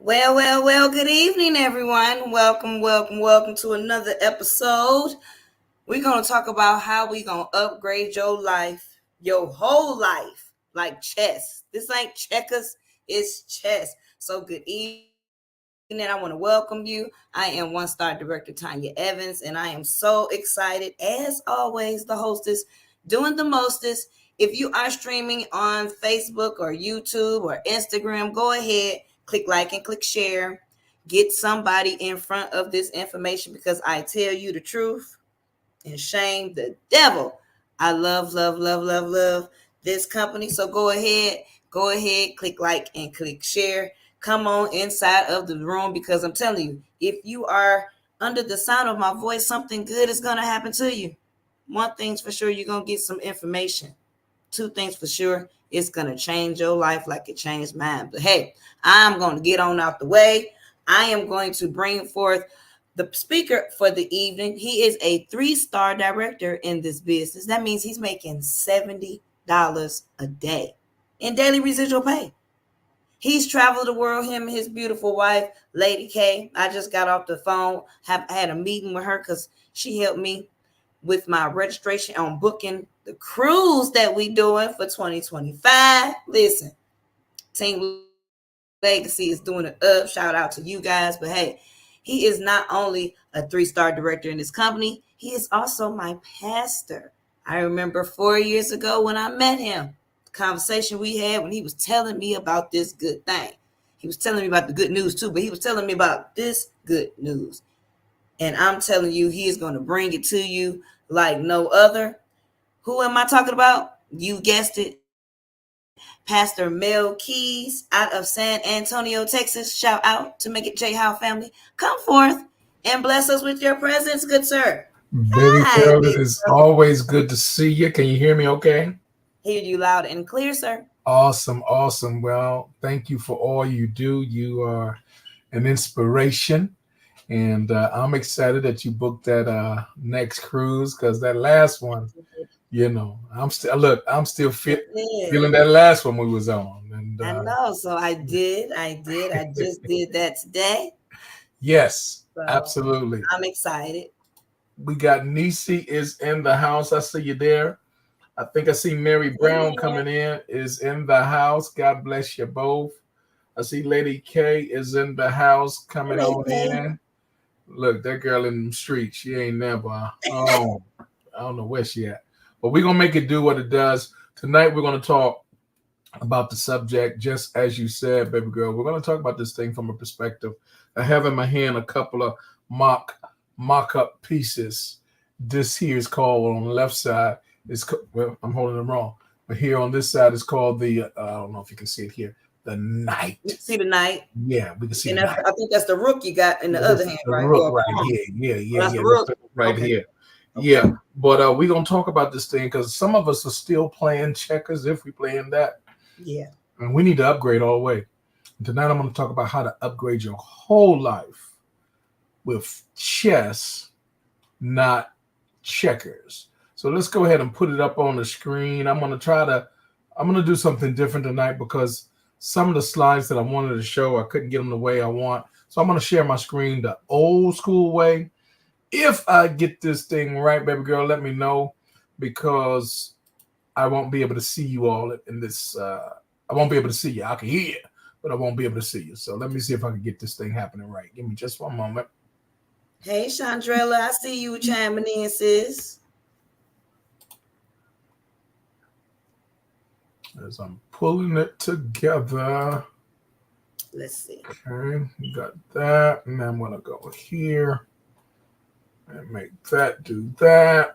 Well, good evening, everyone. Welcome to another episode. We're going to talk about how we going to upgrade your life, your whole life, like chess. This ain't checkers, it's chess. So, good evening. I want to welcome you. I am one-star director Tanya Evans, and I am so excited. As always, the hostess doing the mostest. If you are streaming on Facebook or YouTube or Instagram, go ahead, click like and click share. Get somebody in front of this information because I tell you the truth and shame the devil. I love this company. So go ahead, click like and click share. Come on inside of the room because I'm telling you, if you are under the sound of my voice, something good is gonna happen to you. One thing's for sure, you're gonna get some information. Two things for sure, it's gonna change your life like it changed mine. But hey, I'm gonna get on out the way. I am going to bring forth the speaker for the evening. He is a 3-star director in this business. That means he's making $70 a day in daily residual pay. He's traveled the world, him and his beautiful wife, Lady K. I just got off the phone, have had a meeting with her because she helped me with my registration on booking the cruise that we doing for 2025. Listen, Team Legacy is doing it up. Shout out to you guys. But hey, he is not only a 3-star director in this company, he is also my pastor. I remember 4 years ago when I met him, the conversation we had when he was telling me about this good thing. He was telling me about the good news too, but he was telling me about this good news. And I'm telling you, he is going to bring it to you like no other. Who am I talking about? You guessed it. Pastor Mel Keys out of San Antonio, Texas. Shout out to Make It J How family. Come forth and bless us with your presence, good sir. Baby Hi, big girl, it brother. is always good to see you. Can you hear me okay? Hear you loud and clear, sir. Awesome, awesome. Well, thank you for all you do. You are an inspiration. And I'm excited that you booked that next cruise because that last one, I'm still feeling Yeah, that last one we was on. And I know. So I did. I did. I just did that today. yes, So absolutely. I'm excited. We got Nisi is in the house. I see you there. I think I see Mary Hey Brown there. coming in, is in the house. God bless you both. I see Lady K is in the house Hey, coming Lady on K. in. Look, that girl in the street, she ain't never. Oh, I don't know where she at. But we're gonna make it do what it does. Tonight we're gonna talk about the subject, just as you said, baby girl. We're gonna talk about this thing from a perspective. I have in my hand a couple of mock-up pieces. This here is called on the left side. Well, I'm holding them wrong, but here on this side is called the. I don't know if you can see it here. The You knight. see the night, Yeah, we can see and the that's, knight. I think that's the rook you got in the other This hand, is the right? rook Or a right pawn. here. Yeah, Oh, yeah, that's yeah. the That's rook. the rook right Okay. here. Okay. Yeah, but we're gonna talk about this thing because some of us are still playing checkers if we playing that, Yeah. and we need to upgrade all the way. And tonight I'm going to talk about how to upgrade your whole life with chess, not checkers. So let's go ahead and put it up on the screen. I'm going to do something different tonight because some of the slides that I wanted to show, I couldn't get them the way I want. So I'm going to share my screen the old school way. If I get this thing right, baby girl, let me know because I won't be able to see you all in this. I won't be able to see you. I can hear you, but I won't be able to see you. So let me see if I can get this thing happening right. Give me just one moment. Hey, Chandrella, I see you chiming in, sis. As I'm pulling it together. Let's see. Okay, got that. And then I'm going to go here and make that do that.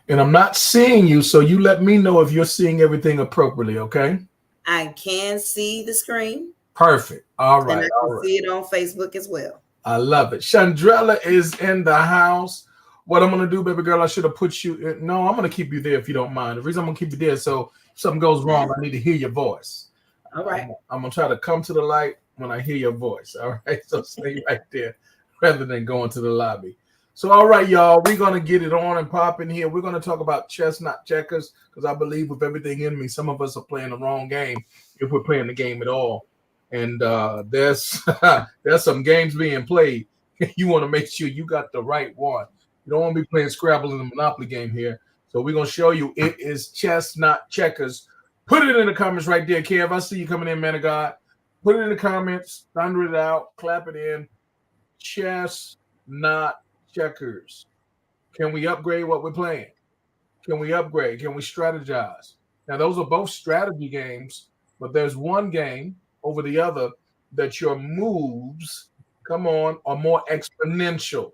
And I'm not seeing you, so you let me know if you're seeing everything appropriately, okay? I can see the screen, Perfect. All and I right, can all right. see it on Facebook as well. I love it. Chandrella is in the house. What I'm gonna do, baby girl, I should have put you in. No, I'm gonna keep you there if you don't mind. The reason I'm gonna keep you there, so if something goes wrong, I need to hear your voice. All right. I'm gonna try to come to the light when I hear your voice. All right, so stay right there rather than going to the lobby. So, all right, y'all, we're gonna get it on and pop in here. We're gonna talk about chess, not checkers, because I believe with everything in me, some of us are playing the wrong game if we're playing the game at all. and there's there's some games being played. You want to make sure you got the right one. You don't want to be playing Scrabble in the Monopoly game here. So we're gonna show you it is chess, not checkers. Put it in the comments right there, Kev. I see you coming in, man of God. Put it in the comments, thunder it out, clap it in. Chess, not checkers. Can we upgrade what we're playing? Can we upgrade? Can we strategize? Now, those are both strategy games, but there's one game over the other that your moves, come on, are more exponential.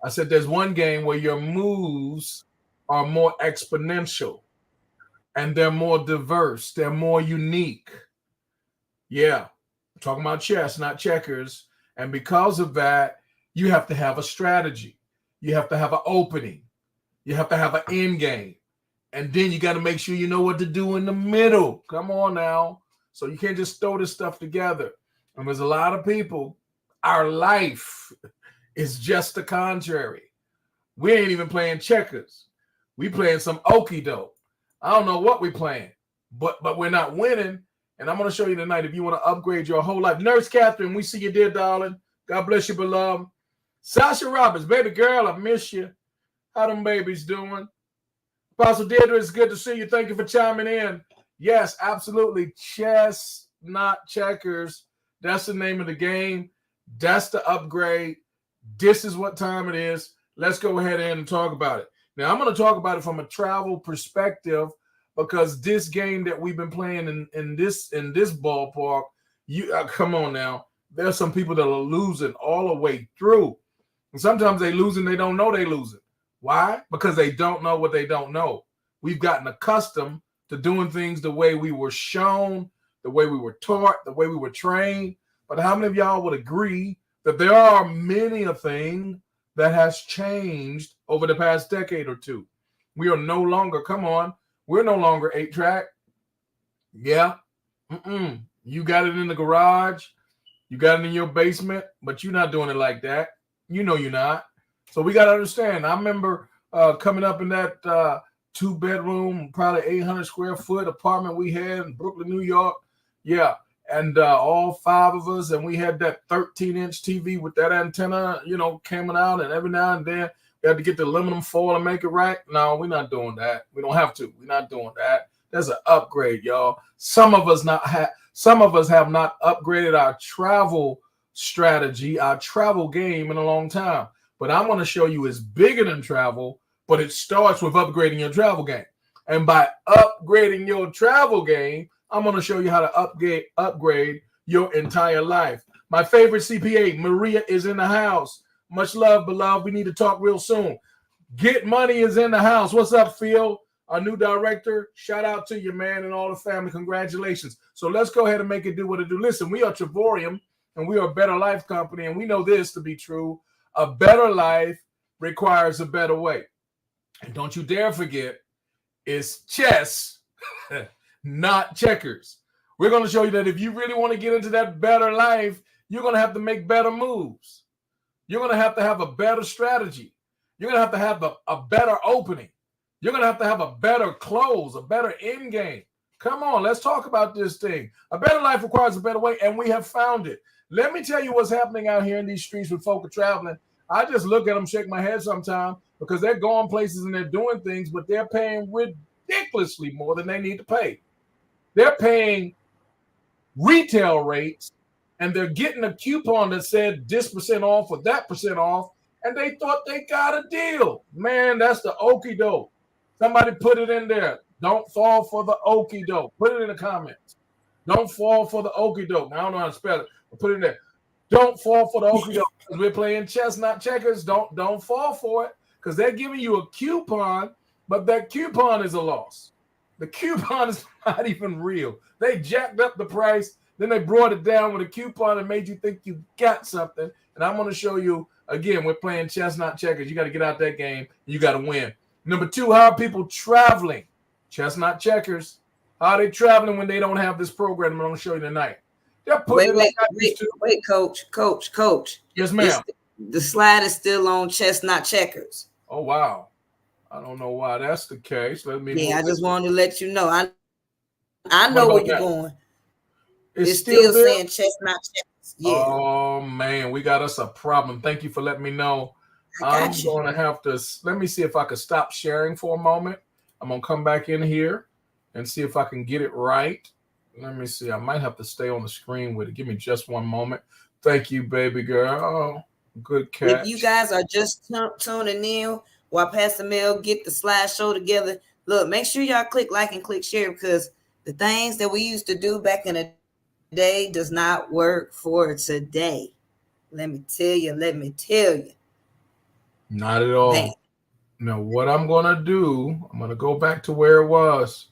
I said there's one game where your moves are more exponential and they're more diverse, they're more unique. Yeah, I'm talking about chess, not checkers. And because of that, you have to have a strategy. You have to have an opening. You have to have an end game. And then you got to make sure you know what to do in the middle. Come on now. So you can't just throw this stuff together. And there's a lot of people, our life is just the contrary. We ain't even playing checkers. We playing some okie doke. I don't know what we playing, but we're not winning. And I'm going to show you tonight if you want to upgrade your whole life. Nurse Catherine, we see you, dear darling. God bless you, beloved. Sasha Roberts, baby girl, I miss you. How them babies doing? Apostle Deirdre, it's good to see you. Thank you for chiming in. Yes, absolutely. Chess, not checkers. That's the name of the game. That's the upgrade. This is what time it is. Let's go ahead and talk about it. Now, I'm going to talk about it from a travel perspective because this game that we've been playing in this ballpark, come on now. There's some people that are losing all the way through. And sometimes they losing, they don't know they losing. Why? Because they don't know what they don't know. We've gotten accustomed to doing things the way we were shown, the way we were taught, the way we were trained. But how many of y'all would agree that there are many a thing that has changed over the past decade or two? We are no longer, we're no longer 8-track. Yeah. You got it in the garage. You got it in your basement, but you're not doing it like that. You know you're not. So we got to understand. I remember coming up in that 2-bedroom, probably 800 square foot apartment we had in Brooklyn, New York. Yeah. And all 5 of us, and we had that 13-inch TV with that antenna, coming out, and every now and then we had to get the aluminum foil and make it right. No, we're not doing that. We don't have to. We're not doing that. There's an upgrade, y'all. Some of us have not upgraded our travel strategy, our travel game in a long time. But I'm going to show you it's bigger than travel, but it starts with upgrading your travel game. And by upgrading your travel game, I'm going to show you how to upgrade your entire life. My favorite CPA, Maria, is in the house. Much love, beloved. We need to talk real soon. Get Money is in the house. What's up, Phil? Our new director. Shout out to you, man, and all the family. Congratulations. So let's go ahead and make it do what it do. Listen, we are Trevorium, and we are a Better Life company, and we know this to be true. A better life requires a better way. And don't you dare forget, it's chess, not checkers. We're going to show you that if you really want to get into that better life, you're going to have to make better moves. You're going to have a better strategy. You're going to have a better opening. You're going to have a better close, a better end game. Come on, let's talk about this thing. A better life requires a better way, and we have found it. Let me tell you what's happening out here in these streets when folk are traveling. I just look at them, shake my head sometimes because they're going places and they're doing things, but they're paying ridiculously more than they need to pay. They're paying retail rates, and they're getting a coupon that said this % off or that % off, and they thought they got a deal. Man, that's the okie doke. Somebody put it in there. Don't fall for the okie doke. Put it in the comments. Don't fall for the okie doke. I don't know how to spell it, but put it in there. Don't fall for the okie doke because we're playing chess, not checkers. Don't fall for it because they're giving you a coupon, but that coupon is a loss. The coupon is not even real. They jacked up the price, then they brought it down with a coupon and made you think you got something. And I'm going to show you, again, we're playing chess, not checkers. You got to get out that game. You got to win. Number 2, how are people traveling? Chess, not checkers. How are they traveling when they don't have this program I'm going to show you tonight? Wait, coach. Yes, ma'am. The slide is still on chess, not checkers. Oh, wow. I don't know why that's the case. I just wanted to let you know. I know where you're going. It's still there? saying chestnut checkers. Yeah. Oh, man, we got us a problem. Thank you for letting me know. I I'm got you. going to have to, let me see if I could stop sharing for a moment. I'm going to come back in here and see if I can get it right. Let me see. I might have to stay on the screen with it. Give me just one moment. Thank you, baby girl. Oh, good catch. If you guys are just tuning in while Pastor Mel get the slideshow together, look, make sure y'all click like and click share, because the things that we used to do back in the day does not work for today. Let me tell you. Not at all. Man. Now, what I'm going to do, I'm going to go back to where it was.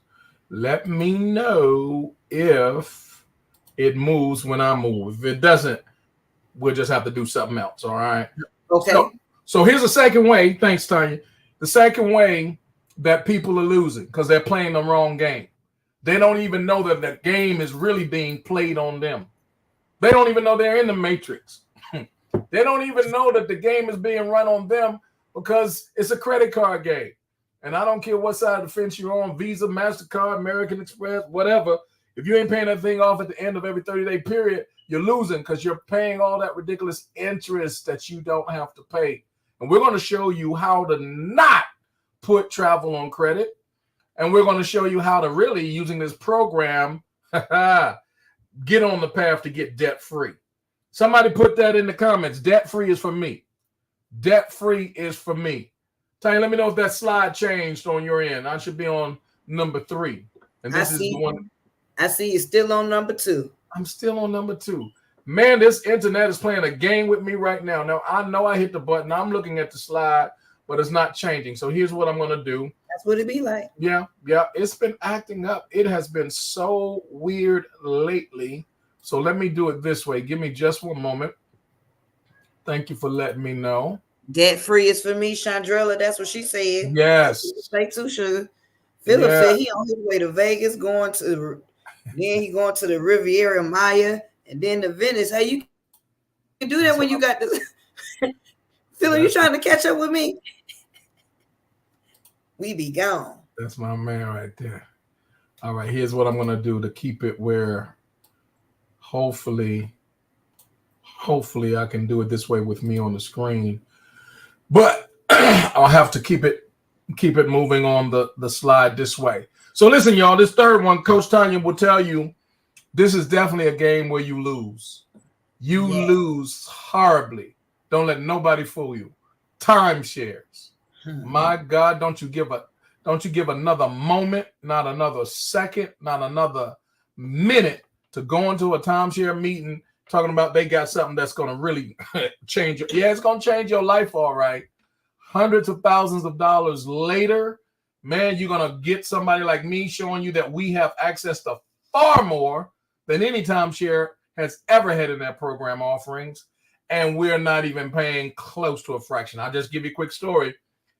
Let me know if it moves when I move. If it doesn't, we'll just have to do something else. All right. Okay. So here's the second way. Thanks, Tanya. The second way that people are losing because they're playing the wrong game. They don't even know that the game is really being played on them. They don't even know they're in the matrix. They don't even know that the game is being run on them because it's a credit card game. And I don't care what side of the fence you're on, Visa, MasterCard, American Express, whatever. If you ain't paying that thing off at the end of every 30-day period, you're losing because you're paying all that ridiculous interest that you don't have to pay. And we're going to show you how to not put travel on credit. And we're going to show you how to really, using this program, get on the path to get debt-free. Somebody put that in the comments. Debt-free is for me. Debt-free is for me. Tanya, let me know if that slide changed on your end. I should be on number 3. And this is the one. I see you still on number 2. I'm still on number 2. Man, this internet is playing a game with me right now. Now, I know I hit the button. I'm looking at the slide, but it's not changing. So here's what I'm going to do. That's what it be like. Yeah. It's been acting up. It has been so weird lately. So let me do it this way. Give me just one moment. Thank you for letting me know. Debt free is for me, Chandrella. That's what she said. Yes. Say too, sugar. Philip said he on his way to Vegas, then he going to the Riviera Maya, and then to Venice. Hey, you can do that when you got this. Philip, you trying to catch up with me? We be gone. That's my man right there. All right, here's what I'm going to do to keep it where hopefully I can do it this way with me on the screen. But I'll have to keep it moving on the slide this way. So listen, y'all, this third one, Coach Tanya will tell you, this is definitely a game where you lose. You lose horribly. Don't let nobody fool you. Timeshares. My God, don't you give another moment, not another second, not another minute to go into a timeshare meeting talking about they got something that's going to really change it's going to change your life, all right. Hundreds of thousands of dollars later, man, you're going to get somebody like me showing you that we have access to far more than any timeshare has ever had in their program offerings, and we're not even paying close to a fraction. I'll just give you a quick story.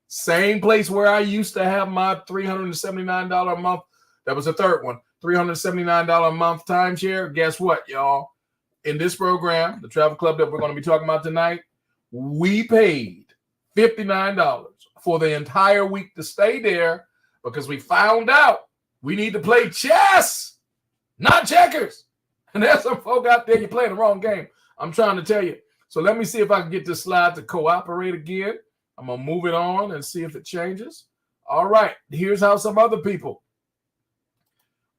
Same place where I used to have my $379 a month. That was the third one. $379 a month timeshare. Guess what, y'all? In this program, the travel club that we're going to be talking about tonight, we paid $59 for the entire week to stay there because we found out we need to play chess, not checkers. And there's some folk out there, you're playing the wrong game. I'm trying to tell you. So let me see if I can get this slide to cooperate again. I'm going to move it on and see if it changes. All right. Here's how some other people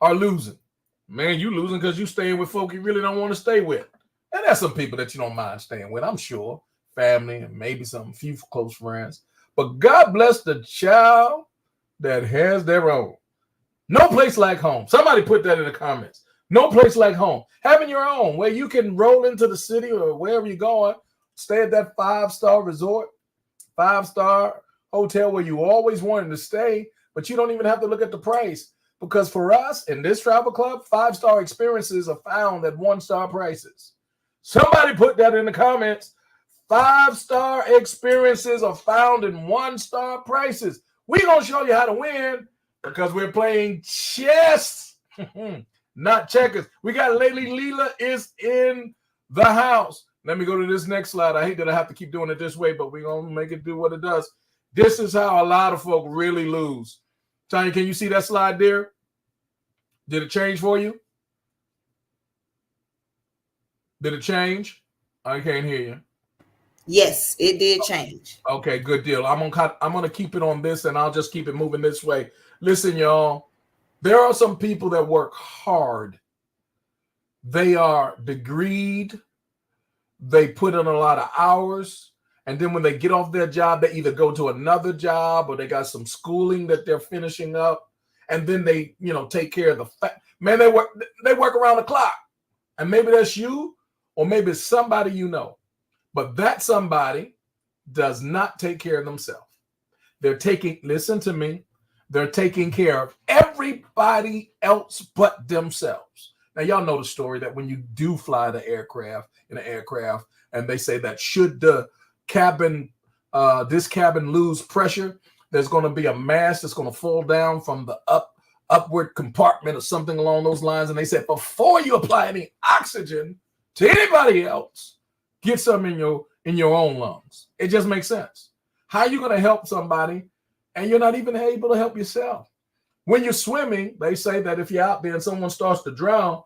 are losing. Man, you losing because you staying with folk you really don't want to stay with. And there's some people that you don't mind staying with, I'm sure. Family and maybe some few close friends. But God bless the child that has their own. No place like home. Somebody put that in the comments. No place like home. Having your own, where you can roll into the city or wherever you're going, stay at that 5-star resort, 5-star hotel where you always wanted to stay, but you don't even have to look at the price. Because for us in this travel club, 5-star experiences are found at 1-star prices. Somebody put that in the comments. 5-star experiences are found in 1-star prices. We're going to show you how to win because we're playing chess, not checkers. We got Lady Leela is in the house. Let me go to this next slide. I hate that I have to keep doing it this way, but we're going to make it do what it does. This is how a lot of folk really lose. Tanya, can you see that slide there? Did it change for you? Did it change? I can't hear you. Yes, it did change. Okay, good deal. I'm gonna keep it on this, and I'll just keep it moving this way. Listen, y'all. There are some people that work hard. They are degreed. They put in a lot of hours. And then when they get off their job, they either go to another job or they got some schooling that they're finishing up. And then they, take care of man, they work around the clock. And maybe that's you, or maybe it's somebody you know. But that somebody does not take care of themselves. Listen to me, they're taking care of everybody else but themselves. Now, y'all know the story that when you do fly in an aircraft, and they say that should the this cabin lose pressure, there's going to be a mass that's going to fall down from the upward compartment or something along those lines. And they said, before you apply any oxygen to anybody else, get some in your own lungs. It just makes sense. How are you going to help somebody and you're not even able to help yourself? When you're swimming, they say that if you're out there and someone starts to drown,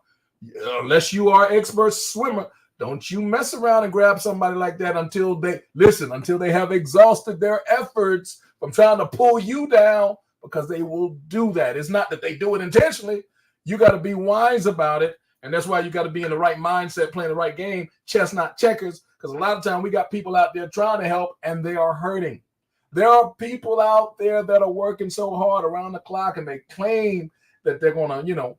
unless you are an expert swimmer, don't you mess around and grab somebody like that until they have exhausted their efforts from trying to pull you down, because they will do that. It's not that they do it intentionally. You got to be wise about it. And that's why you got to be in the right mindset, playing the right game, chess, not checkers, because a lot of time we got people out there trying to help and they are hurting. There are people out there that are working so hard around the clock, and they claim that they're going to,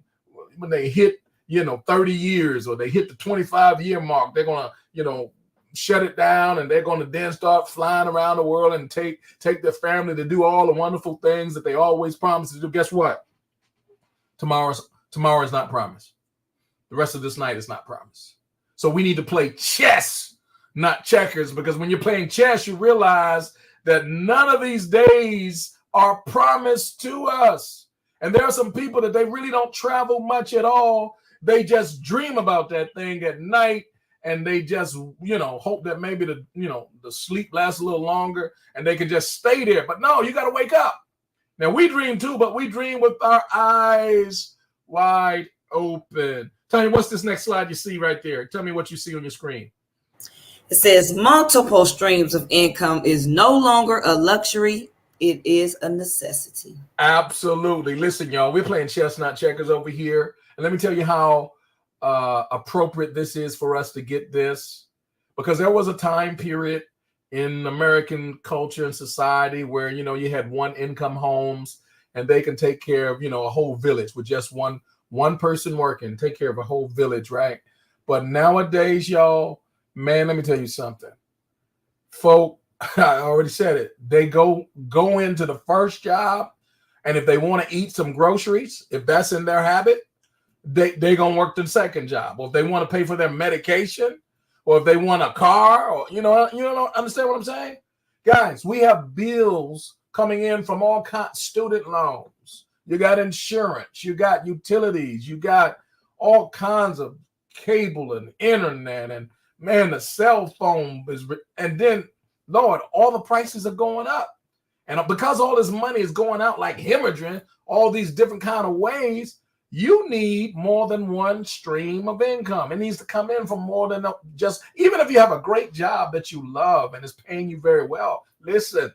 when they hit, 30 years or they hit the 25-year mark, they're going to, shut it down, and they're going to then start flying around the world and take their family to do all the wonderful things that they always promised to do. Guess what? Tomorrow is not promised. The rest of this night is not promised. So we need to play chess, not checkers, because when you're playing chess, you realize that none of these days are promised to us. And there are some people that they really don't travel much at all. They just dream about that thing at night, and they just, hope that maybe the sleep lasts a little longer and they can just stay there. But no, you got to wake up. Now, we dream too, but we dream with our eyes wide open. Tell me, what's this next slide you see right there? Tell me what you see on your screen. It says multiple streams of income is no longer a luxury. It is a necessity. Absolutely. Listen, y'all, we're playing chess, not checkers over here. And let me tell you how appropriate this is for us to get this, because there was a time period in American culture and society where, you had one income homes, and they can take care of, a whole village with just one person working, take care of a whole village, right? But nowadays, y'all, man, let me tell you something. Folk, I already said it. They go into the first job, and if they want to eat some groceries, if that's in their habit, they gonna work the second job. Or if they want to pay for their medication, or if they want a car, or you don't understand what I'm saying, guys. We have bills coming in from all kinds, student loans. You got insurance, you got utilities, you got all kinds of cable and internet, and man, the cell phone is, and then Lord, all the prices are going up. And because all this money is going out like hemorrhaging, all these different kind of ways, you need more than one stream of income. It needs to come in from more than just, even if you have a great job that you love and is paying you very well, listen,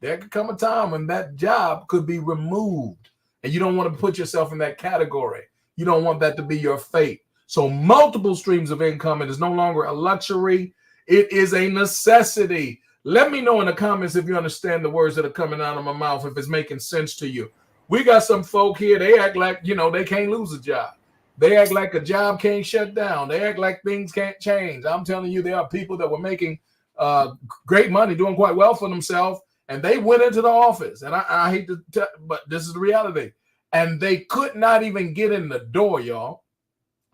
there could come a time when that job could be removed, and you don't want to put yourself in that category. You don't want that to be your fate. So multiple streams of income, it is no longer a luxury. It is a necessity. Let me know in the comments if you understand the words that are coming out of my mouth, if it's making sense to you. We got some folk here, they act like, they can't lose a job. They act like a job can't shut down. They act like things can't change. I'm telling you, there are people that were making great money, doing quite well for themselves, and they went into the office. And I hate to tell, but this is the reality. And they could not even get in the door, y'all.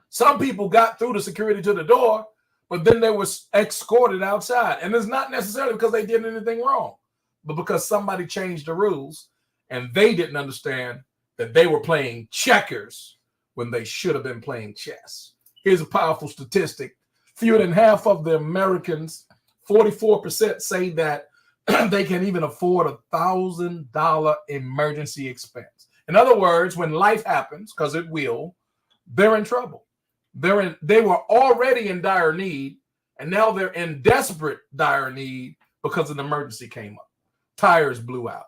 Some people got through the security to the door, but then they were escorted outside. And it's not necessarily because they did anything wrong, but because somebody changed the rules and they didn't understand that they were playing checkers when they should have been playing chess. Here's a powerful statistic. Fewer than half of the Americans, 44%, say that they can even afford $1,000 emergency expense. In other words, when life happens, because it will, they're in trouble. They were already in dire need, and now they're in desperate dire need because an emergency came up. Tires blew out.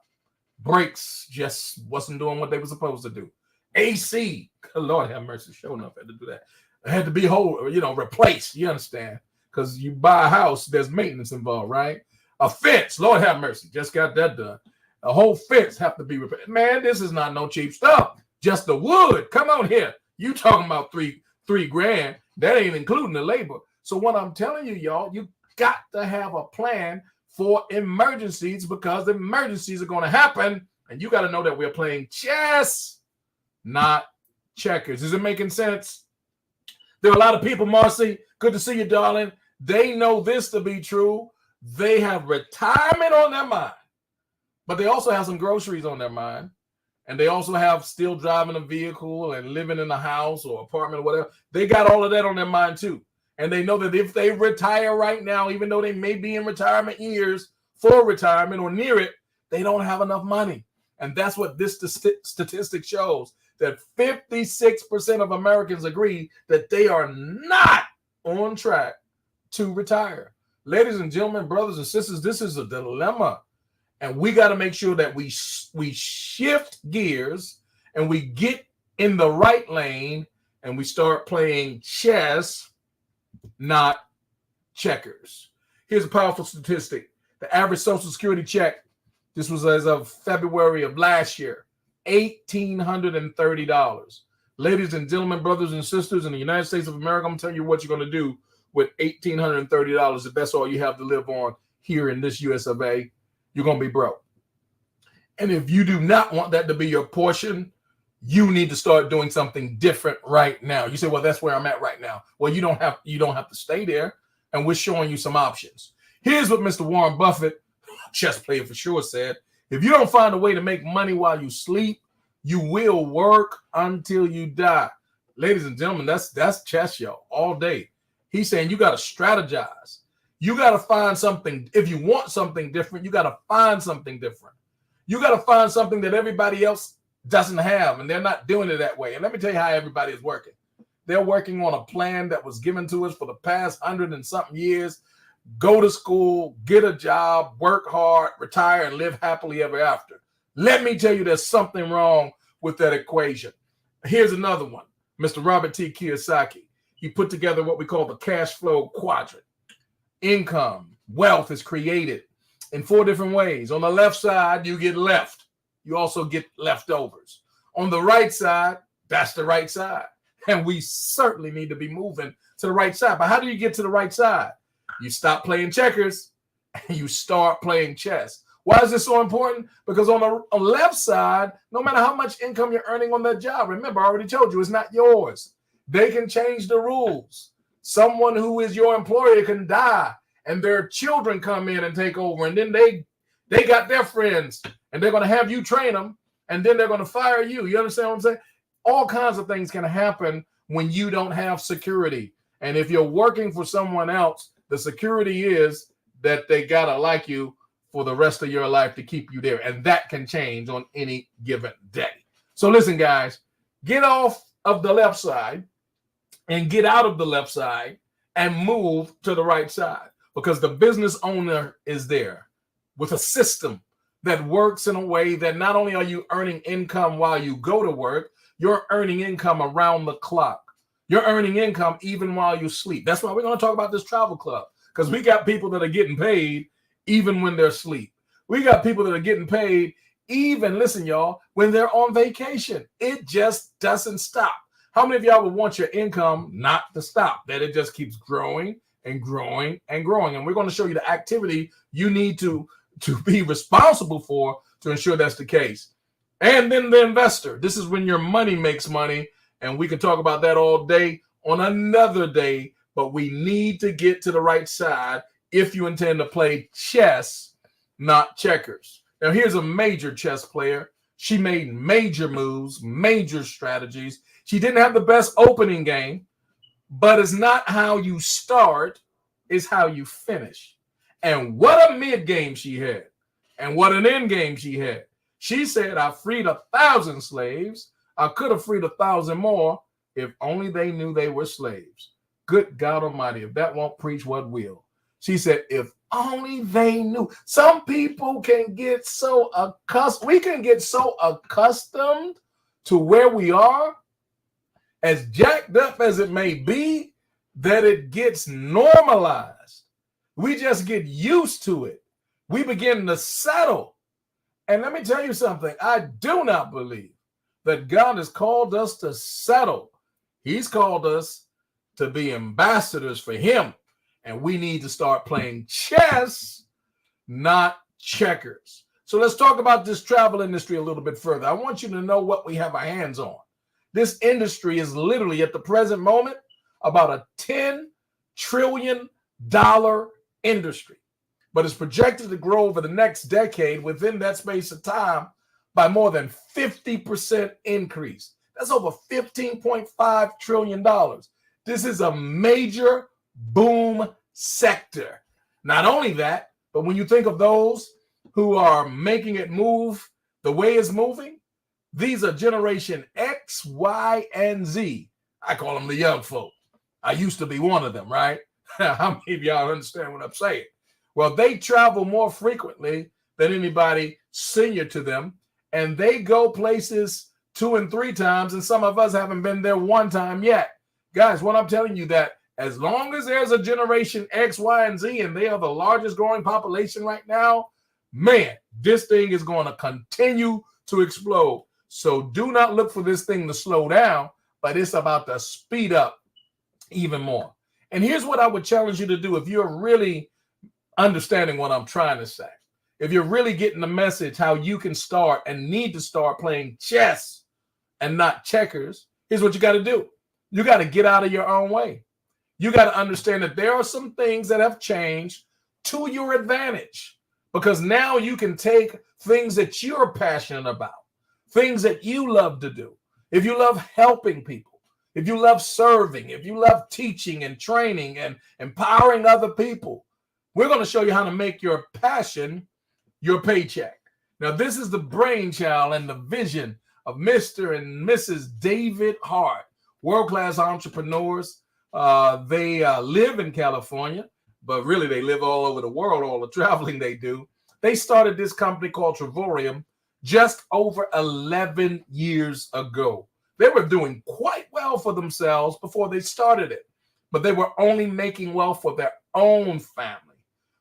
Brakes just wasn't doing what they were supposed to do. AC, Lord have mercy, sure enough, had to do that. It had to be replaced. You understand? Because you buy a house, there's maintenance involved, right? A fence, Lord have mercy, just got that done. A whole fence have to be repaired. Man, this is not no cheap stuff. Just the wood. Come on here. You talking about three grand? That ain't including the labor. So what I'm telling you, y'all, you got to have a plan for emergencies, because emergencies are going to happen, and you got to know that we're playing chess, not checkers. Is it making sense? There are a lot of people, Marcy, good to see you, darling. They know this to be true. They have retirement on their mind, but they also have some groceries on their mind, and they also have still driving a vehicle and living in a house or apartment or whatever. They got all of that on their mind too. And they know that if they retire right now, even though they may be in retirement years for retirement or near it, they don't have enough money. And that's what this statistic shows, that 56% of Americans agree that they are not on track to retire. Ladies and gentlemen, brothers and sisters, this is a dilemma. And we got to make sure that we shift gears and we get in the right lane and we start playing chess, not checkers. Here's a powerful statistic. The average Social Security check, this was as of February of last year, $1,830. Ladies and gentlemen, brothers and sisters, in the United States of America, I'm telling you what you're going to do with $1,830 if that's all you have to live on here in this US of A. You're going to be broke. And if you do not want that to be your portion, you need to start doing something different right now. You say, well, that's where I'm at right now. Well, you don't have to stay there, and we're showing you some options. Here's what Mr. Warren Buffett, chess player for sure, said. If you don't find a way to make money while you sleep, you will work until you die. Ladies and gentlemen, that's chess, y'all, all day. He's saying you got to strategize. You got to find something. If you want something different, you got to find something different. You got to find something that everybody else doesn't have, and they're not doing it that way. And let me tell you how everybody is working. They're working on a plan that was given to us for the past 100 and something years. Go to school, get a job, work hard, retire, and live happily ever after. Let me tell you, there's something wrong with that equation. Here's another one. Mr. Robert T. Kiyosaki. He put together what we call the cash flow quadrant. Income, wealth is created in 4 different ways. On the left side, you get left. You also get leftovers. On the right side, that's the right side. And we certainly need to be moving to the right side. But how do you get to the right side? You stop playing checkers and you start playing chess. Why is this so important? Because on the left side, no matter how much income you're earning on that job, remember, I already told you, it's not yours. They can change the rules. Someone who is your employer can die and their children come in and take over. And then they got their friends and they're going to have you train them. And then they're going to fire you. You understand what I'm saying? All kinds of things can happen when you don't have security. And if you're working for someone else, the security is that they got to like you for the rest of your life to keep you there. And that can change on any given day. So listen, guys, get off of the left side and get out of the left side and move to the right side, because the business owner is there with a system that works in a way that not only are you earning income while you go to work, you're earning income around the clock. You're earning income even while you sleep. That's why we're going to talk about this travel club, because we got people that are getting paid even when they're asleep. We got people that are getting paid even, listen, y'all, when they're on vacation. It just doesn't stop. How many of y'all would want your income not to stop, that it just keeps growing and growing and growing? And we're going to show you the activity you need to be responsible for to ensure that's the case. And then the investor. This is when your money makes money. And we can talk about that all day on another day. But we need to get to the right side if you intend to play chess, not checkers. Now, here's a major chess player. She made major moves, major strategies. She didn't have the best opening game, but it's not how you start, it's how you finish. And what a mid game she had, and what an end game she had. She said, I freed 1,000 slaves. I could have freed 1,000 more, If only they knew they were slaves. Good God Almighty, if that won't preach, what will? She said, if only they knew. Some people can get so accustomed. We can get so accustomed to where we are, as jacked up as it may be, that it gets normalized. We just get used to it. We begin to settle. And let me tell you something. I do not believe that God has called us to settle. He's called us to be ambassadors for him. And we need to start playing chess, not checkers. So let's talk about this travel industry a little bit further. I want you to know what we have our hands on. This industry is literally at the present moment about a $10 trillion industry, but it's projected to grow over the next decade within that space of time by more than 50% increase. That's over $15.5 trillion. This is a major boom sector. Not only that, but when you think of those who are making it move the way it's moving, these are Generation X, Y, and Z. I call them the young folk. I used to be one of them, right? How many of y'all understand what I'm saying? Well, they travel more frequently than anybody senior to them, and they go places 2 and 3 times, and some of us haven't been there 1 time yet. Guys, what I'm telling you, that as long as there's a Generation X, Y, and Z, and they are the largest growing population right now, man, this thing is going to continue to explode. So do not look for this thing to slow down, but it's about to speed up even more. And here's what I would challenge you to do if you're really understanding what I'm trying to say. If you're really getting the message how you can start and need to start playing chess and not checkers, here's what you got to do. You got to get out of your own way. You got to understand that there are some things that have changed to your advantage, because now you can take things that you're passionate about, things that you love to do. If you love helping people, if you love serving, if you love teaching and training and empowering other people, we're going to show you how to make your passion your paycheck. Now, this is the brainchild and the vision of Mr. and Mrs. David Hart, world-class entrepreneurs. They live in California, but really they live all over the world, all the traveling they do. They started this company called Travorium just over 11 years ago. They were doing quite well for themselves before they started it, but they were only making wealth for their own family.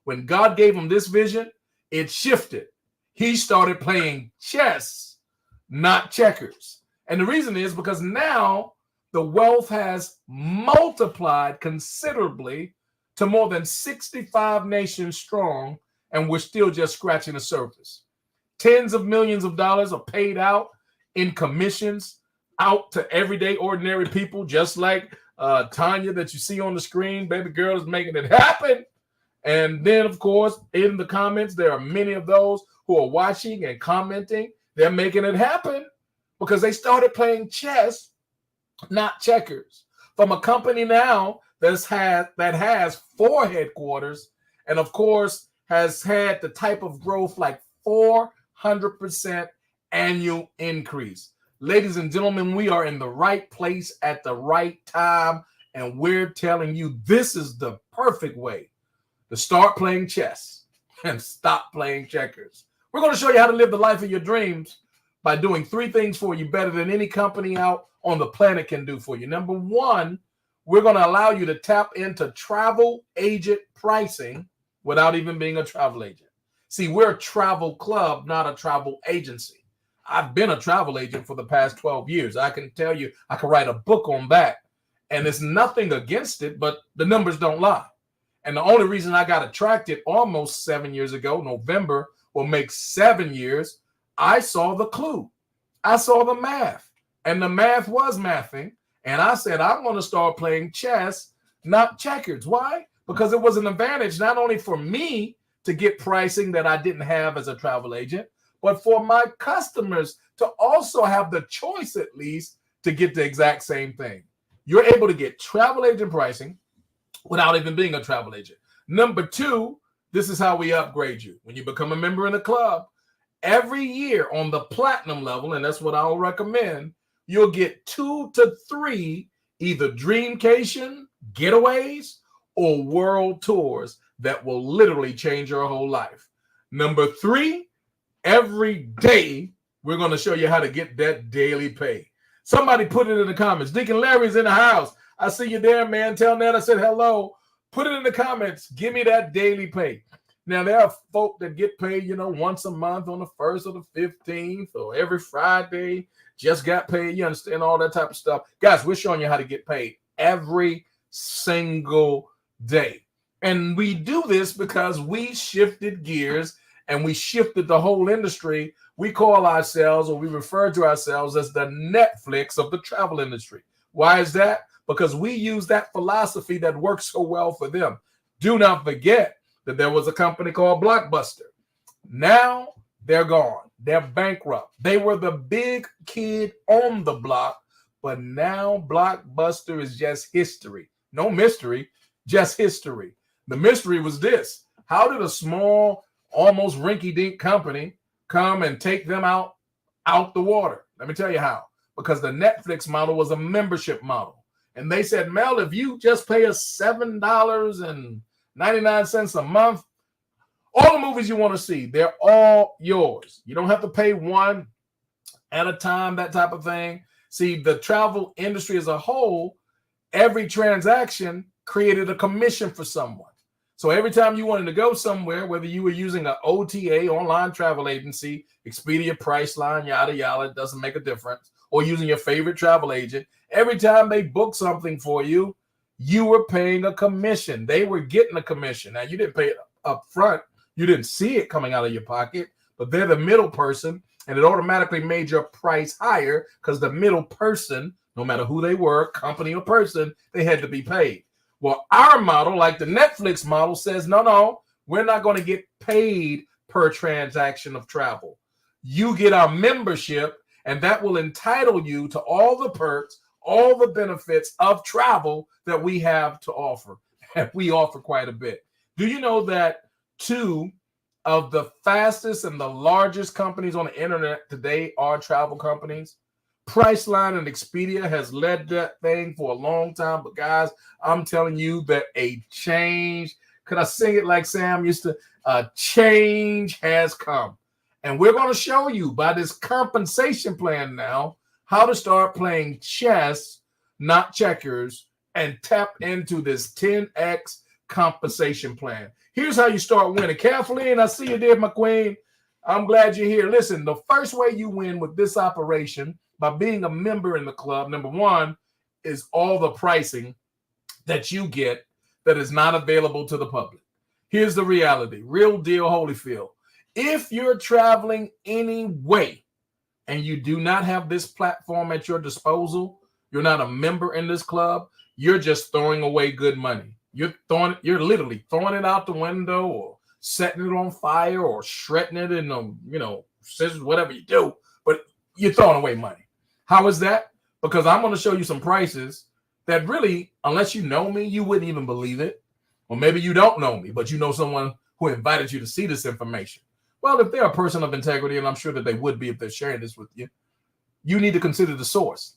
When God gave them this vision, it shifted. He started playing chess, not checkers. And the reason is because now the wealth has multiplied considerably to more than 65 nations strong, and we're still just scratching the surface. Tens of millions of dollars are paid out in commissions out to everyday ordinary people, just like Tanya that you see on the screen. Baby girl is making it happen. And then, of course, in the comments, there are many of those who are watching and commenting. They're making it happen because they started playing chess, not checkers. From a company now that has 4 headquarters, and of course has had the type of growth like 400% annual increase. Ladies and gentlemen, we are in the right place at the right time, and we're telling you this is the perfect way to start playing chess and stop playing checkers. We're going to show you how to live the life of your dreams by doing 3 things for you better than any company out on the planet can do for you. Number 1, we're going to allow you to tap into travel agent pricing without even being a travel agent. See, we're a travel club, not a travel agency. I've been a travel agent for the past 12 years. I can tell you, I can write a book on that. And it's nothing against it, but the numbers don't lie. And the only reason I got attracted almost 7 years ago, November will make 7 years, I saw the clue. I saw the math. And the math was mathing. And I said, I'm going to start playing chess, not checkers. Why? Because it was an advantage not only for me to get pricing that I didn't have as a travel agent, but for my customers to also have the choice, at least, to get the exact same thing. You're able to get travel agent pricing without even being a travel agent. Number 2, this is how we upgrade you. When you become a member in the club, every year on the platinum level, and that's what I'll recommend, you'll get 2 to 3 either dreamcation, getaways, or world tours that will literally change your whole life. Number 3, every day we're going to show you how to get that daily pay. Somebody put it in the comments. Deacon Larry's in the house. I see you there, man. Tell Ned I said hello. Put it in the comments. Give me that daily pay. Now, there are folk that get paid, once a month on the 1st or the 15th or every Friday. Just got paid. You understand all that type of stuff. Guys, we're showing you how to get paid every single day. And we do this because we shifted gears and we shifted the whole industry. We call ourselves, or we refer to ourselves as the Netflix of the travel industry. Why is that? Because we use that philosophy that works so well for them. Do not forget that there was a company called Blockbuster. Now they're gone. They're bankrupt. They were the big kid on the block, but now Blockbuster is just history. No mystery, just history. The mystery was this: how did a small, almost rinky-dink company come and take them out the water? Let me tell you how. Because the Netflix model was a membership model. And they said, Mel, if you just pay us $7.99 a month, all the movies you want to see, they're all yours. You don't have to pay one at a time, that type of thing. See, the travel industry as a whole, every transaction created a commission for someone. So every time you wanted to go somewhere, whether you were using an OTA, online travel agency, Expedia, Priceline, yada, yada, it doesn't make a difference, or using your favorite travel agent, every time they book something for you, you were paying a commission. They were getting a commission. Now, you didn't pay it up front. You didn't see it coming out of your pocket, but they're the middle person, and it automatically made your price higher because the middle person, no matter who they were, company or person, they had to be paid. Well, our model, like the Netflix model, says, no, we're not going to get paid per transaction of travel. You get our membership, and that will entitle you to all the perks, all the benefits of travel that we have to offer. And we offer quite a bit. Do you know that 2 of the fastest and the largest companies on the internet today are travel companies? Priceline and Expedia has led that thing for a long time. But guys, I'm telling you that a change, could I sing it like Sam used to? A change has come. And we're going to show you by this compensation plan now how to start playing chess, not checkers, and tap into this 10x compensation plan. Here's how you start winning. Kathleen, I see you there, my queen. I'm glad you're here. Listen, the first way you win with this operation by being a member in the club, number 1, is all the pricing that you get that is not available to the public. Here's the reality. Real deal, Holyfield. If you're traveling anyway and you do not have this platform at your disposal, you're not a member in this club, you're just throwing away good money. You're literally throwing it out the window or setting it on fire or shredding it in scissors, whatever you do, but you're throwing away money. How is that? Because I'm going to show you some prices that really, unless you know me, you wouldn't even believe it. Or maybe you don't know me, but you know someone who invited you to see this information. Well, if they're a person of integrity, and I'm sure that they would be if they're sharing this with you, you need to consider the source.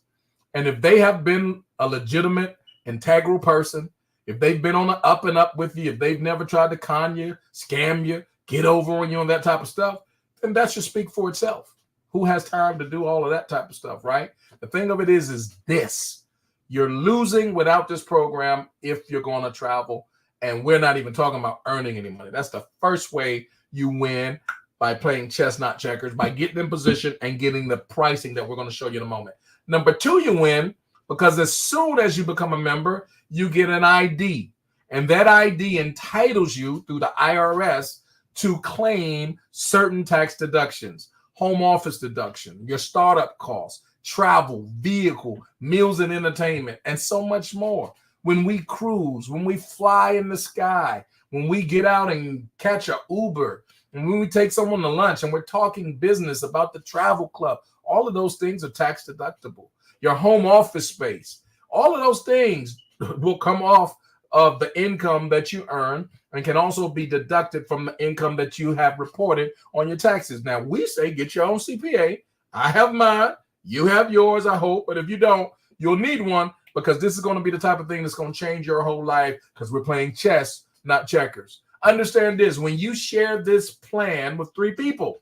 And if they have been a legitimate, integral person, if they've been on the up and up with you, if they've never tried to con you, scam you, get over on you and that type of stuff, then that should speak for itself. Who has time to do all of that type of stuff, right? The thing of it is this. You're losing without this program if you're going to travel, and we're not even talking about earning any money. That's the first way you win, by playing chess, not checkers, by getting in position and getting the pricing that we're going to show you in a moment. Number 2, you win because as soon as you become a member, you get an ID, and that ID entitles you through the IRS to claim certain tax deductions. Home office deduction, your startup costs, travel, vehicle, meals and entertainment, and so much more. When we cruise, when we fly in the sky, when we get out and catch an Uber, and when we take someone to lunch and we're talking business about the travel club, all of those things are tax deductible. Your home office space, all of those things will come off of the income that you earn and can also be deducted from the income that you have reported on your taxes. Now, we say get your own CPA. I have mine. You have yours, I hope, but if you don't, you'll need one, because this is going to be the type of thing that's going to change your whole life, because we're playing chess, not checkers. Understand this: when you share this plan with 3 people,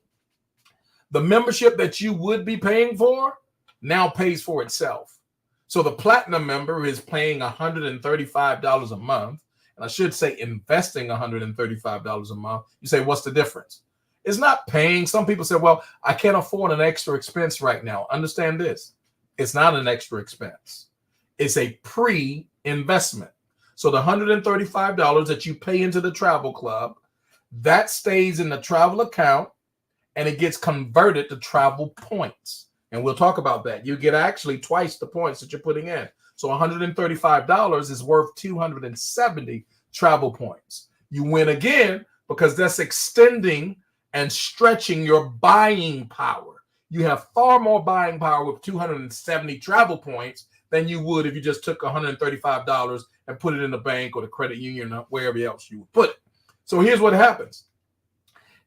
the membership that you would be paying for now pays for itself. So the platinum member is paying $135 a month, and I should say investing $135 a month. You say, what's the difference? It's not paying. Some people say, well, I can't afford an extra expense right now. Understand this: it's not an extra expense. It's a pre-investment. So the $135 that you pay into the travel club, that stays in the travel account, and it gets converted to travel points. And we'll talk about that. You get actually twice the points that you're putting in. So $135 is worth 270 travel points. You win again because that's extending and stretching your buying power. You have far more buying power with 270 travel points than you would if you just took $135 and put it in the bank or the credit union or wherever else you would put it. So here's what happens.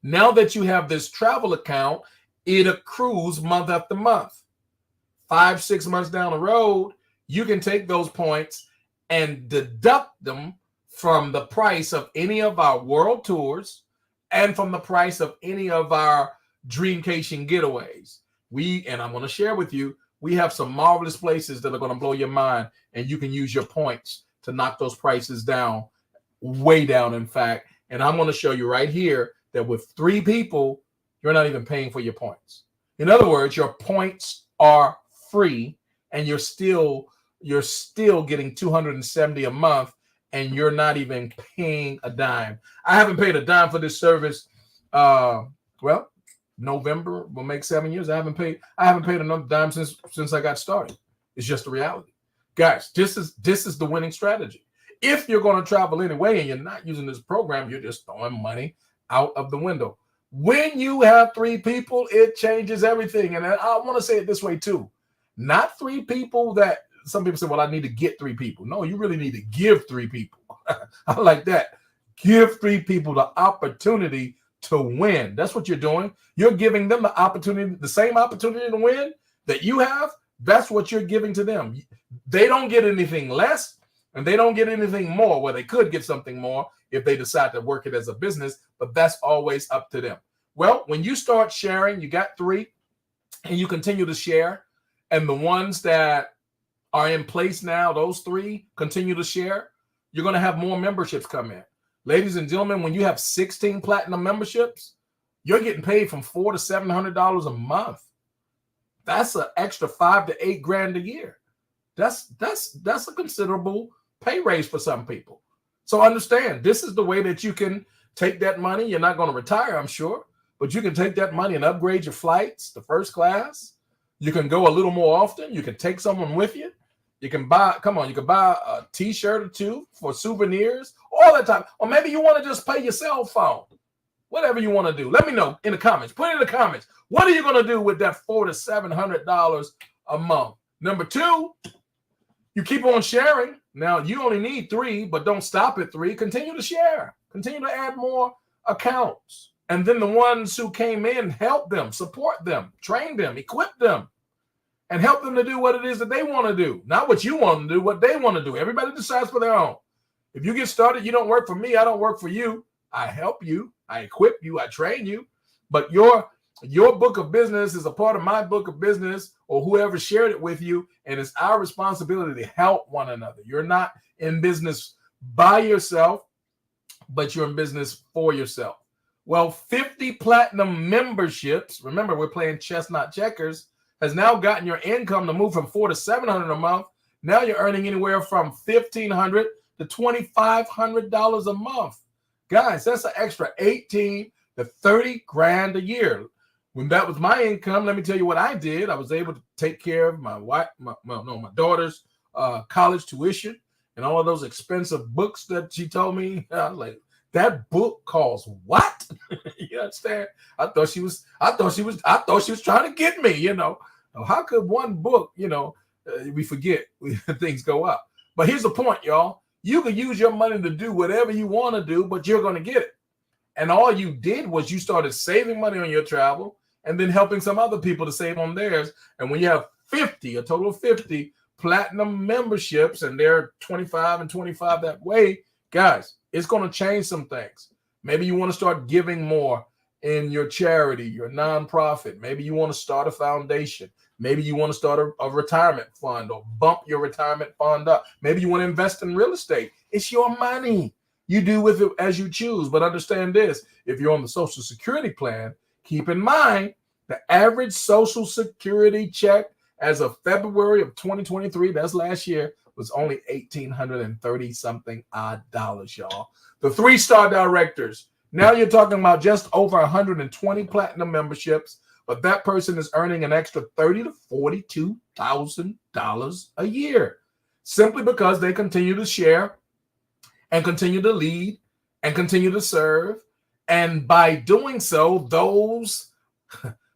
Now that you have this travel account, it accrues month after month. 5-6 months down the road, you can take those points and deduct them from the price of any of our world tours and from the price of any of our Dreamcation getaways. And I'm going to share with you, we have some marvelous places that are going to blow your mind, and you can use your points to knock those prices down, way down, in fact. And I'm going to show you right here that with 3 people, you're not even paying for your points. In other words, your points are free, and you're still getting 270 a month, and you're not even paying a dime. I haven't paid a dime for this service. Well, November will make 7 years. I haven't paid another dime since I got started. It's just the reality. Guys, this is the winning strategy. If you're going to travel anyway and you're not using this program, you're just throwing money out of the window. When you have 3 people, it changes everything. And I want to say it this way too. Not 3 people that some people say, well, I need to get 3 people. No, you really need to give 3 people. I like that. Give 3 people the opportunity to win. That's what you're doing. You're giving them the opportunity, the same opportunity to win that you have. That's what you're giving to them. They don't get anything less, and they don't get anything more. Well, they could get something more if they decide to work it as a business, but that's always up to them. Well, when you start sharing, you got 3, and you continue to share, and the ones that are in place now, those 3 continue to share, you're going to have more memberships come in. Ladies and gentlemen, when you have 16 platinum memberships, you're getting paid from $400 to $700 a month. That's an extra $5 to $8 grand a year. That's a considerable pay raise for some people. So understand, this is the way that you can take that money. You're not going to retire, I'm sure, but you can take that money and upgrade your flights to first class. You can go a little more often. You can take someone with you. You can buy a t-shirt or 2 for souvenirs, all that time. Or maybe you want to just pay your cell phone. Whatever you want to do. Let me know in the comments. Put it in the comments. What are you going to do with that $400 to $700 a month? Number 2, you keep on sharing. Now, you only need 3, but don't stop at 3. Continue to share. Continue to add more accounts. And then the ones who came in, help them, support them, train them, equip them, and help them to do what it is that they want to do. Not what you want to do, what they want to do. Everybody decides for their own. If you get started, you don't work for me. I don't work for you. I help you. I equip you. I train you. But your book of business is a part of my book of business, or whoever shared it with you. And it's our responsibility to help one another. You're not in business by yourself, but you're in business for yourself. Well, 50 platinum memberships, remember we're playing chess, not checkers, has now gotten your income to move from $400 to $700 a month. Now you're earning anywhere from $1,500 to $2,500 a month. Guys, that's an extra 18 to 30 grand a year. When that was my income, let me tell you what I did. I was able to take care of my daughter's college tuition and all of those expensive books that she told me. I was like, that book costs what? You understand? I thought she was trying to get me, you know. How could one book, we forget things go up. But here's the point, y'all. You can use your money to do whatever you want to do, but you're going to get it. And all you did was you started saving money on your travel, and then helping some other people to save on theirs. And when you have a total of 50 platinum memberships, and they're 25 and 25 that way, guys, it's going to change some things. Maybe you want to start giving more in your charity, your nonprofit. Maybe you want to start a foundation. Maybe you want to start a retirement fund or bump your retirement fund up. Maybe you want to invest in real estate. It's your money. You do with it as you choose. But understand this, if you're on the Social Security plan, keep in mind the average Social Security check as of February of 2023, that's last year, was only $1,830 something odd dollars, y'all. The 3-star directors, now you're talking about just over 120 platinum memberships, but that person is earning an extra $30,000 to $42,000 a year, simply because they continue to share and continue to lead and continue to serve. And by doing so, those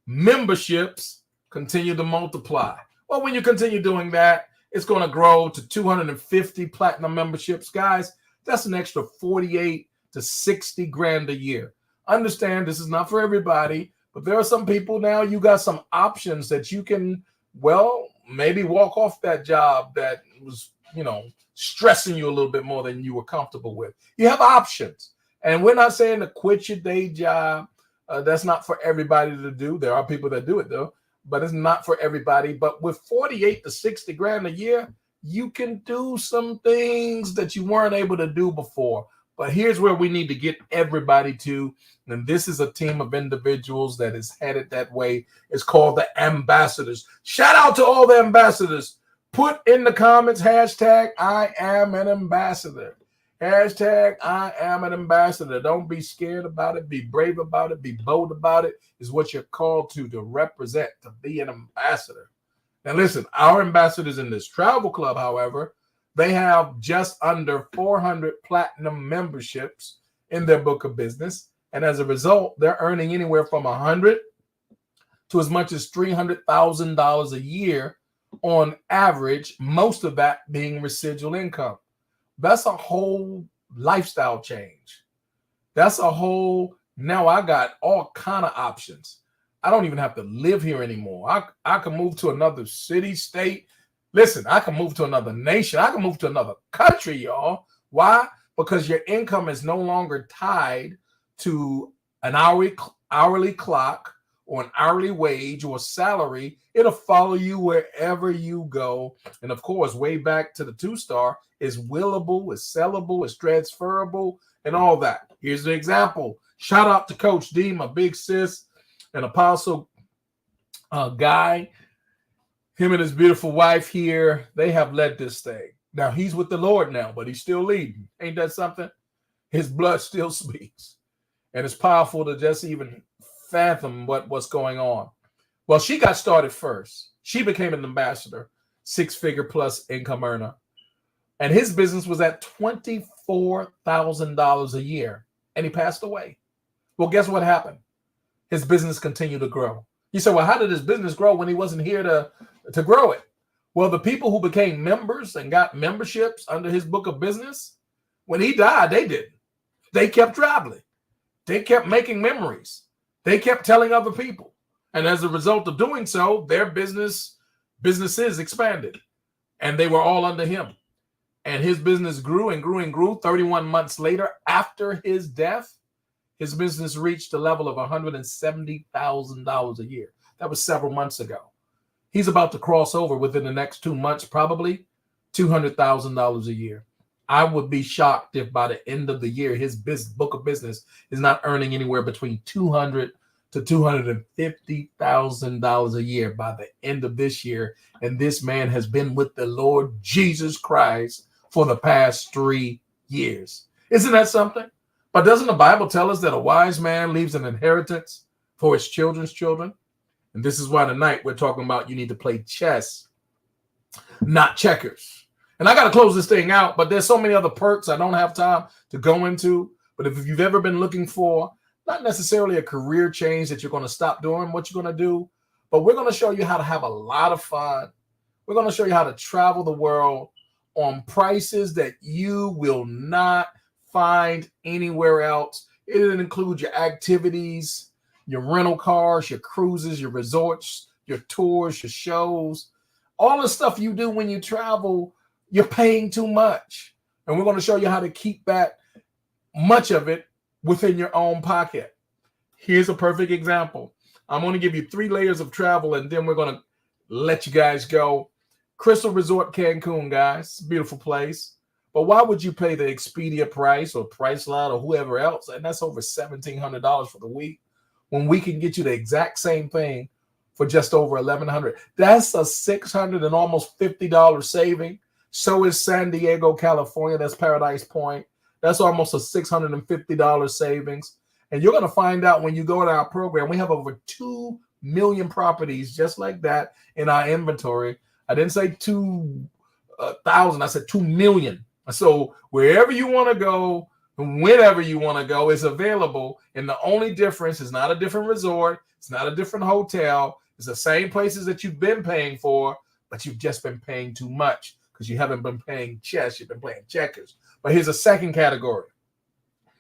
memberships continue to multiply. Well, when you continue doing that, it's going to grow to 250 platinum memberships. Guys, that's an extra 48 to 60 grand a year. Understand this is not for everybody, but there are some people now, you got some options that you can, well, maybe walk off that job that was, stressing you a little bit more than you were comfortable with. You have options. And we're not saying to quit your day job. That's not for everybody to do. There are people that do it, though, but it's not for everybody. But with 48 to 60 grand a year, you can do some things that you weren't able to do before. But here's where we need to get everybody to, and this is a team of individuals that is headed that way. It's called the ambassadors. Shout out to all the ambassadors. Put in the comments, hashtag I am an ambassador. Hashtag I am an ambassador. Don't be scared about it. Be brave about it. Be bold about it. Is what you're called to represent, to be an ambassador. Now listen, our ambassadors in this travel club, however, they have just under 400 platinum memberships in their book of business. And as a result, they're earning anywhere from $100,000 to as much as $300,000 a year on average, most of that being residual income. That's a whole lifestyle change. That's a whole, now I got all kind of options. I don't even have to live here anymore. I can move to another city, state. Listen, I can move to another nation. I can move to another country, y'all. Why? Because your income is no longer tied to an hourly clock or an hourly wage or salary. It'll follow you wherever you go. And of course, way back to the 2-star, is willable, is sellable, is transferable, and all that. Here's the example. Shout out to Coach D, my big sis, and Apostle Guy. Him and his beautiful wife here, they have led this thing. Now, he's with the Lord now, but he's still leading. Ain't that something? His blood still speaks. And it's powerful to just even fathom what's going on. Well, she got started first. She became an ambassador, 6-figure plus income earner. And his business was at $24,000 a year. And he passed away. Well, guess what happened? His business continued to grow. You say, well, how did his business grow when he wasn't here to grow it? Well, the people who became members and got memberships under his book of business, when he died, they didn't. They kept traveling. They kept making memories. They kept telling other people. And as a result of doing so, their businesses expanded. And they were all under him. And his business grew and grew and grew. 31 months later, after his death, his business reached a level of $170,000 a year. That was several months ago. He's about to cross over within the next 2 months, probably $200,000 a year. I would be shocked if by the end of the year, his book of business is not earning anywhere between $200,000 to $250,000 a year by the end of this year. And this man has been with the Lord Jesus Christ for the past 3 years. Isn't that something? But doesn't the Bible tell us that a wise man leaves an inheritance for his children's children? And this is why tonight we're talking about you need to play chess, not checkers. And I got to close this thing out, but there's so many other perks I don't have time to go into. But if you've ever been looking for not necessarily a career change that you're going to stop doing what you're going to do, but we're going to show you how to have a lot of fun. We're going to show you how to travel the world on prices that you will not find anywhere else. It'll include your activities, your rental cars, your cruises, your resorts, your tours, your shows, all the stuff you do when you travel, you're paying too much. And we're going to show you how to keep that much of it within your own pocket. Here's a perfect example. I'm going to give you 3 layers of travel, and then we're going to let you guys go. Crystal Resort Cancun, guys. Beautiful place. But why would you pay the Expedia price or Priceline or whoever else? And that's over $1,700 for the week when we can get you the exact same thing for just over $1,100. That's a $600 and almost $50 saving. So is San Diego, California. That's Paradise Point. That's almost a $650 savings. And you're going to find out when you go to our program, we have over 2 million properties just like that in our inventory. I didn't say 2,000. I said 2 million. So wherever you want to go, whenever you want to go is available. And the only difference is not a different resort. It's not a different hotel. It's the same places that you've been paying for, but you've just been paying too much because you haven't been playing chess. You've been playing checkers. But here's a second category.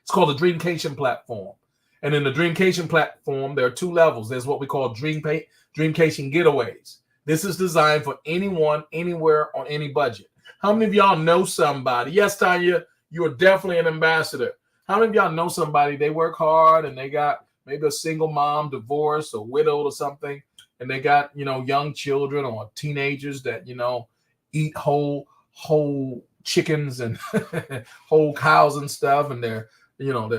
It's called the Dreamcation platform. And in the Dreamcation platform, there are 2 levels. There's what we call Dreamcation Getaways. This is designed for anyone, anywhere, on any budget. How many of y'all know somebody? Yes, Tanya, you are definitely an ambassador. How many of y'all know somebody, they work hard and they got maybe a single mom, divorced or widowed or something, and they got, young children or teenagers that, eat whole chickens and whole cows and stuff, and their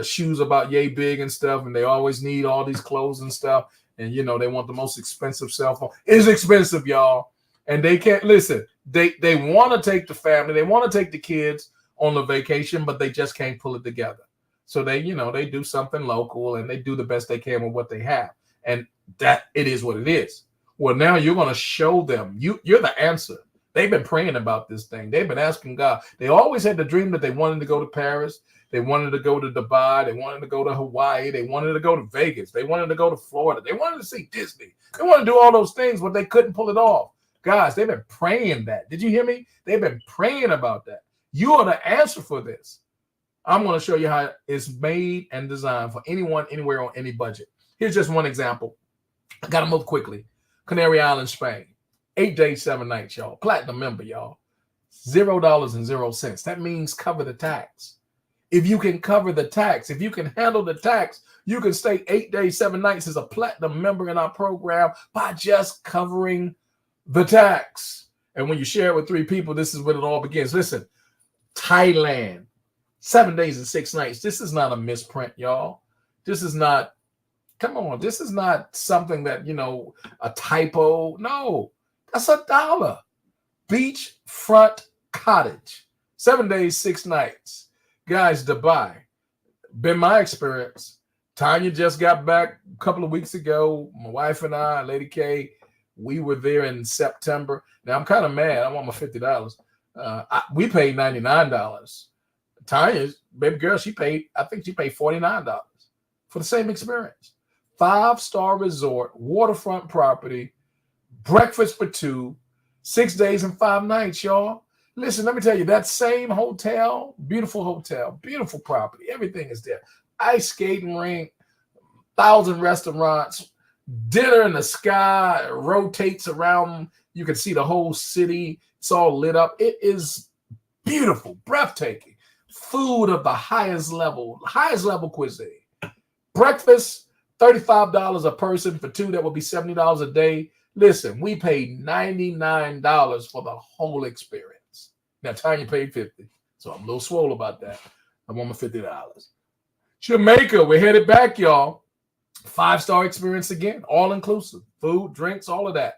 shoes about yay big and stuff, and they always need all these clothes and stuff, and they want the most expensive cell phone. It's expensive, y'all, and they can't listen. They want to take the family, they want to take the kids on the vacation, but they just can't pull it together. So they do something local and they do the best they can with what they have, and that it is what it is. Well, now you're going to show them you're the answer. They've been praying about this thing. They've been asking God. They always had the dream that they wanted to go to Paris. They wanted to go to Dubai. They wanted to go to Hawaii. They wanted to go to Vegas. They wanted to go to Florida. They wanted to see Disney. They wanted to do all those things, but they couldn't pull it off. Guys, they've been praying that. Did you hear me? They've been praying about that. You are the answer for this. I'm going to show you how it's made and designed for anyone, anywhere, on any budget. Here's just one example. I got to move quickly. Canary Islands, Spain. 8 days, 7 nights, y'all. Platinum member, y'all. $0.00. That means cover the tax. If you can cover the tax, if you can handle the tax, you can stay 8 days, 7 nights as a platinum member in our program by just covering the tax. And when you share it with 3 people, this is when it all begins. Listen, Thailand, 7 days and 6 nights. This is not a misprint, y'all. This is not, come on, this is not something that, a typo. No, that's $1. Beachfront cottage, 7 days, 6 nights. Guys, Dubai, been my experience. Tanya just got back a couple of weeks ago. My wife and I, Lady K, we were there in September. Now, I'm kind of mad. I want my $50. We paid $99. Tanya's baby girl, I think she paid $49 for the same experience. 5-star resort, waterfront property, breakfast for 2, 6 days and 5 nights, y'all. Listen, let me tell you, that same hotel, beautiful property, everything is there. Ice skating rink, 1,000 restaurants, dinner in the sky, it rotates around. You can see the whole city. It's all lit up. It is beautiful, breathtaking. Food of the highest level cuisine. Breakfast, $35 a person for 2. That would be $70 a day. Listen, we paid $99 for the whole experience. Now, Tanya paid $50, so I'm a little swole about that. I want my $50. Jamaica, we're headed back, y'all. 5-star experience again, all inclusive. Food, drinks, all of that.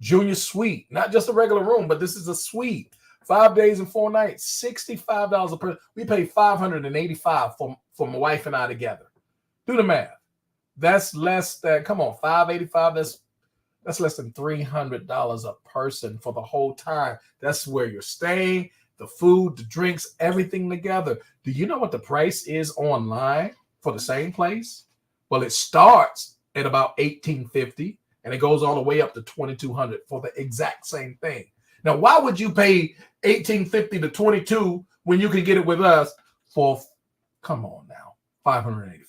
Junior suite, not just a regular room, but this is a suite. 5 days and 4 nights, $65 a person. We paid $585 for my wife and I together. Do the math. That's less than, come on, $585. That's less than $300 a person for the whole time. That's where you're staying, the food, the drinks, everything together. Do you know what the price is online for the same place? Well, it starts at about $1,850 and it goes all the way up to $2,200 for the exact same thing. Now, why would you pay $1,850 to $2,200 when you can get it with us for, come on now, $585?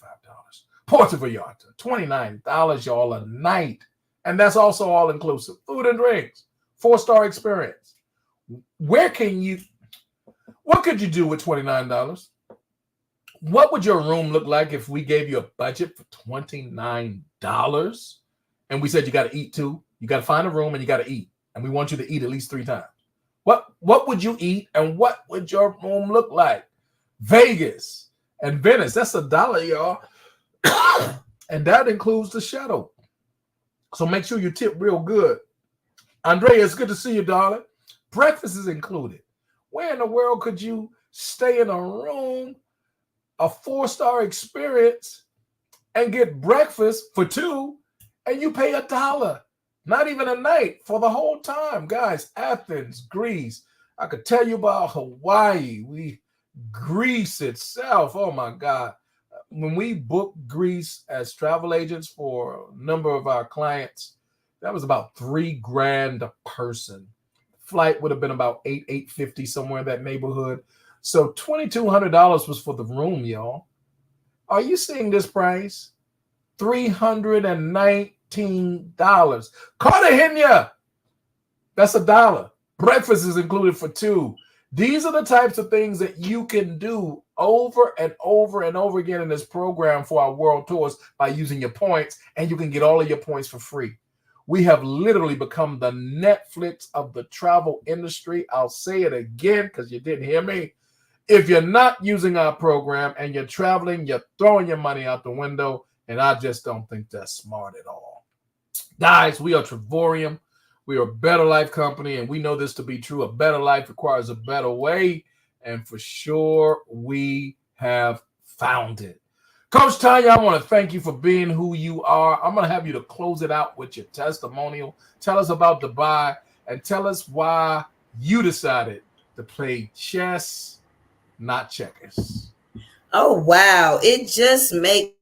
Puerto Vallarta, $29, y'all, a night. And that's also all inclusive. Food and drinks, 4-star experience. What could you do with $29? What would your room look like if we gave you a budget for $29 and we said you got to eat too? You got to find a room and you got to eat. And we want you to eat at least 3 times. What would you eat and what would your room look like? Vegas and Venice, that's $1, y'all. And that includes the shuttle. So make sure you tip real good. Andrea, it's good to see you, darling. Breakfast is included. Where in the world could you stay in a room, a 4-star experience, and get breakfast for 2, and you pay $1? Not even a night for the whole time. Guys, Athens, Greece. I could tell you about Hawaii. Greece itself. Oh, my God. When we booked Greece as travel agents for a number of our clients, that was about $3,000 a person. Flight would have been about $850, somewhere in that neighborhood. So $2,200 was for the room, y'all. Are you seeing this price? $319. Cartagena, that's $1. Breakfast is included for 2. These are the types of things that you can do over and over and over again in this program for our world tours by using your points, and you can get all of your points for free. We have literally become the Netflix of the travel industry. I'll say it again because you didn't hear me. If you're not using our program and you're traveling, you're throwing your money out the window, and I just don't think that's smart at all. Guys, we are Trevorium. We are a better life company, and we know this to be true. A better life requires a better way, and for sure, we have found it. Coach Tanya, I want to thank you for being who you are. I'm going to have you to close it out with your testimonial. Tell us about Dubai, and tell us why you decided to play chess, not checkers. Oh, wow. It just makes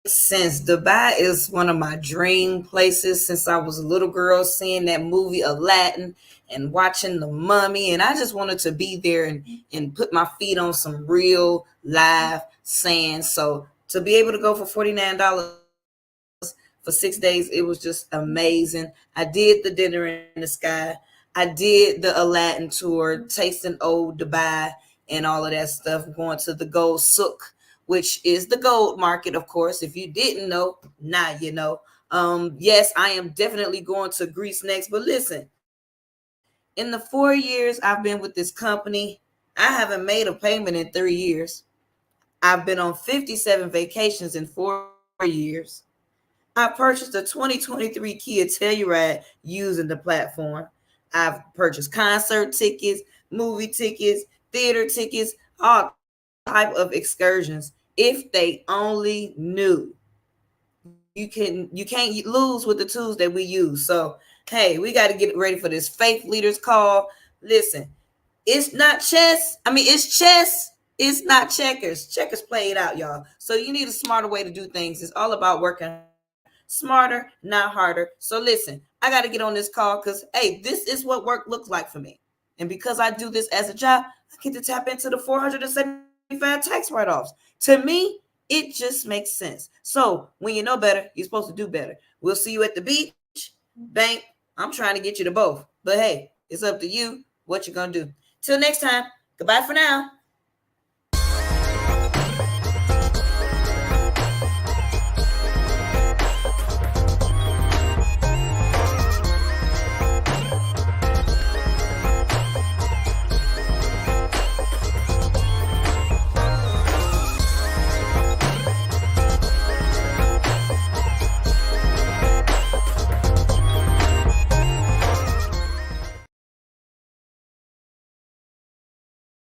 sense. Dubai is one of my dream places since I was a little girl, seeing that movie Aladdin and watching The Mummy. And I just wanted to be there and put my feet on some real live sand. So to be able to go for $49 for 6 days, it was just amazing. I did the dinner in the sky. I did the Aladdin tour, tasting old Dubai and all of that stuff, going to the Gold Souk, which is the gold market, of course. If you didn't know, now you know. Yes, I am definitely going to Greece next. But listen, in the 4 years I've been with this company, I haven't made a payment in 3 years. I've been on 57 vacations in 4 years. I purchased a 2023 Kia Telluride using the platform. I've purchased concert tickets, movie tickets, theater tickets, all type of excursions. If they only knew. You can't lose with the tools that we use. So hey, we got to get ready for this faith leaders call. Listen, it's not chess. It's chess. It's not checkers. Checkers play it out, y'all. So you need a smarter way to do things. It's all about working smarter, not harder. So listen, I got to get on this call because hey, this is what work looks like for me. And because I do this as a job, I get to tap into the 475 tax write-offs. To me, it just makes sense. So when you know better, you're supposed to do better. We'll see you at the beach, bank. I'm trying to get you to both. But hey, it's up to you what you're going to do. Till next time, goodbye for now.